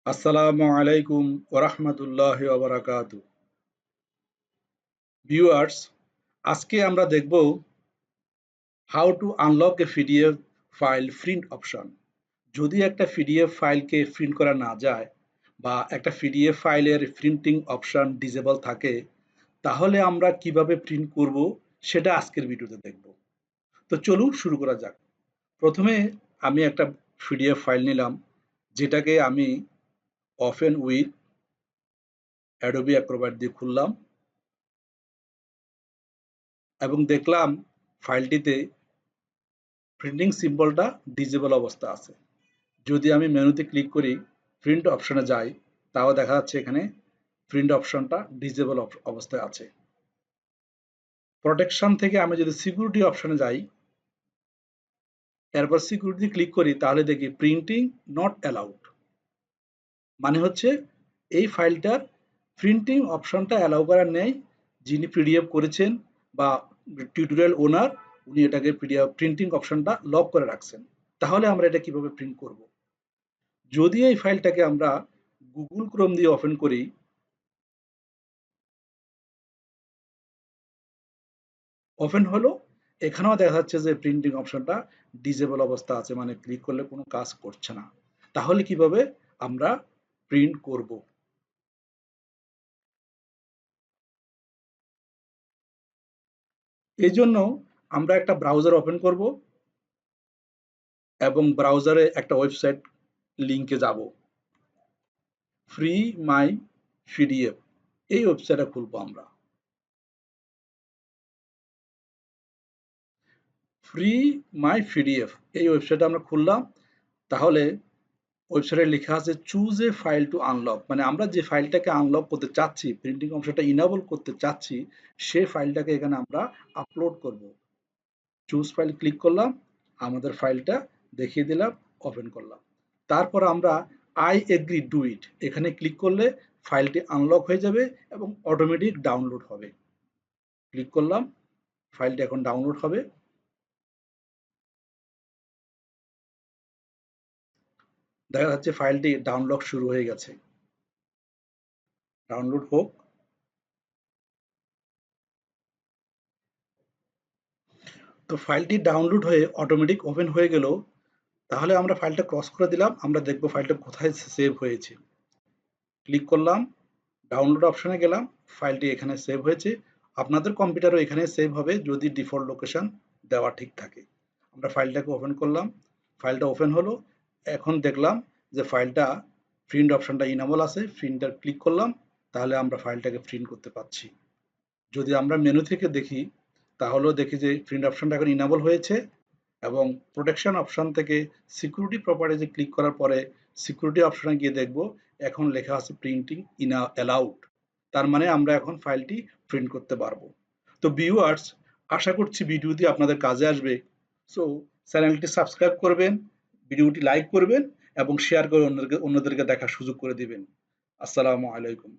আসসালামু আলাইকুম ওরহমতুল্লাহি ওবারাকাতু। ভিউয়ার্স, আজকে আমরা দেখব how to unlock A PDF file print option. যদি একটা পিডিএফ ফাইলকে প্রিন্ট করা না যায় বা একটা পিডিএফ ফাইলের প্রিন্টিং অপশন ডিসেবল থাকে, তাহলে আমরা কিভাবে প্রিন্ট করব সেটা আজকের ভিডিওতে দেখব। তো চলুন শুরু করা যাক। প্রথমে আমি একটা পিডিএফ ফাইল নিলাম, যেটাকে আমি ওপেন উইথ অ্যাডোবি অ্যাক্রোব্যাট দিয়ে খুললাম এবং দেখলাম ফাইলটিতে প্রিন্টিং সিম্বলটা ডিসেবল অবস্থা আছে। যদি আমি মেনুতে ক্লিক করি, প্রিন্ট অপশনে যাই, তাও দেখা যাচ্ছে এখানে প্রিন্ট অপশনটা ডিসেবল অবস্থায় আছে। প্রোটেকশন থেকে আমি যদি সিকিউরিটি অপশনে যাই, এরপর সিকিউরিটি ক্লিক করি, তাহলে দেখি প্রিন্টিং নট অ্যালাউড। মানে হচ্ছে এই ফাইলটার প্রিন্টিং অপশনটা অ্যালাউ করার নেই। যিনি পিডিএফ করেছেন বা টিউটোরিয়াল ওনার, উনি এটাকে পিডিএফ প্রিন্টিং অপশনটা লক করে রাখছেন। তাহলে আমরা এটা কিভাবে প্রিন্ট করব? যদি এই ফাইলটাকে আমরা গুগল ক্রোম দিয়ে ওপেন করি, ওপেন হলো, এখানেও দেখা যাচ্ছে যে প্রিন্টিং অপশনটা ডিসেবল অবস্থা আছে, মানে ক্লিক করলে কোনো কাজ করছে না। তাহলে কিভাবে আমরা প্রিন্ট করব? এই জন্য আমরা একটা ব্রাউজার ওপেন করব এবং ব্রাউজারে একটা ওয়েবসাইট লিঙ্কে যাব। ফ্রি মাই পিডিএফ, এই ওয়েবসাইটটা খুলবো আমরা। ফ্রি মাই পিডিএফ, এই ওয়েবসাইটটা আমরা খুললাম। তাহলে ওয়েবসাইটে লেখা আছে choose a file two unlock, মানে আমরা যে ফাইলটাকে আনলক করতে চাচ্ছি, প্রিন্টিং অপশনটা ইনেবল করতে চাচ্ছি, সে ফাইলটাকে এখানে আমরা আপলোড করব। চুজ ফাইল ক্লিক করলাম, আমাদের ফাইলটা দেখিয়ে দিলাম, ওপেন করলাম। তারপর আমরা আই এগ্রি ডু ইট এখানে ক্লিক করলে ফাইলটি আনলক হয়ে যাবে এবং অটোমেটিক ডাউনলোড হবে। ক্লিক করলাম, ফাইলটি এখন ডাউনলোড হবে। দেখা যাচ্ছে ফাইলটি ডাউনলোড শুরু হয়ে গেছে। ডাউনলোড হোক। তো ফাইলটি ডাউনলোড হয়ে অটোমেটিক ওপেন হয়ে গেল। তাহলে আমরা ফাইলটা ক্রস করে দিলাম, আমরা দেখব ফাইলটা কোথায় সেভ হয়েছে। ক্লিক করলাম, ডাউনলোড অপশনে গেলাম, ফাইলটি এখানে সেভ হয়েছে। আপনাদের কম্পিউটারও এখানে সেভ হবে যদি ডিফল্ট লোকেশন দেওয়া ঠিক থাকে। আমরা ফাইলটাকে ওপেন করলাম, ফাইলটা ওপেন হলো। এখন দেখলাম যে ফাইলটা প্রিন্ট অপশনটা ইনেবল আছে, প্রিন্টার ক্লিক করলাম, তাহলে আমরা ফাইলটাকে প্রিন্ট করতে পারছি। যদি আমরা মেনু থেকে দেখি, তাহলেও দেখি যে প্রিন্ট অপশনটা এখন ইনেবল হয়েছে এবং প্রোটেকশন অপশন থেকে সিকিউরিটি প্রপার্টিজে ক্লিক করার পরে সিকিউরিটি অপশনে গিয়ে দেখব এখন লেখা আছে প্রিন্টিং ইন অ্যালাউড। তার মানে আমরা এখন ফাইলটি প্রিন্ট করতে পারবো। তো ভিউয়ার্স, আশা করছি ভিডিওটি আপনাদের কাজে আসবে। সো চ্যানেলটি সাবস্ক্রাইব করবেন, ভিডিওটি লাইক করবেন এবং শেয়ার করে অন্যদেরকে দেখার সুযোগ করে দিবেন। আসসালামু আলাইকুম।